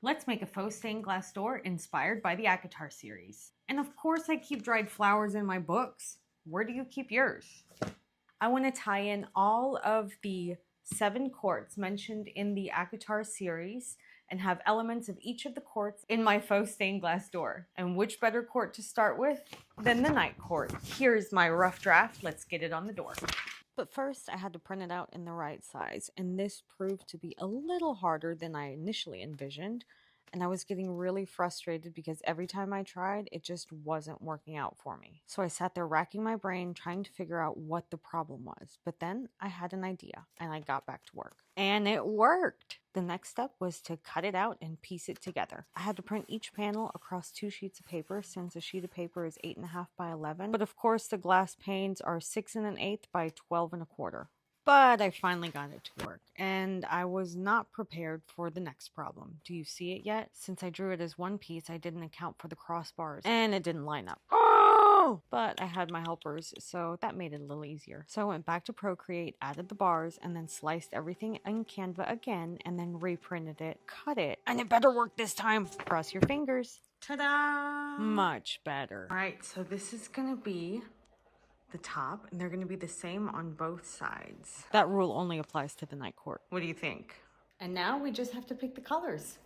Let's make a faux stained glass door inspired by the ACOTAR series. And of course I keep dried flowers in my books. Where do you keep yours? I want to tie in all of the 7 quartz mentioned in the ACOTAR series and have elements of each of the quartz in my faux stained glass door. And which better quart to start with than the night quart? Here's my rough draft. Let's get it on the door. But first, I had to print it out in the right size, and this proved to be a little harder than I initially envisioned. And I was getting really frustrated because every time I tried, it just wasn't working out for me. So I sat there racking my brain trying to figure out what the problem was. But then I had an idea and I got back to work. And it worked! The next step was to cut it out and piece it together. I had to print each panel across 2 sheets of paper since a sheet of paper is 8.5 by 11. But of course the glass panes are 6 1/8 by 12 1/4. But I finally got it to work, and I was not prepared for the next problem. Do you see it yet? Since I drew it as one piece, I didn't account for the crossbars, and it didn't line up. Oh! But I had my helpers, so that made it a little easier. So I went back to Procreate, added the bars, and then sliced everything in Canva again, and then reprinted it, cut it, and it better work this time. Cross your fingers. Ta-da! Much better. All right, so this is gonna be the top, and they're going to be the same on both sides. That rule only applies to the night quart. What do you think? And now we just have to pick the colors.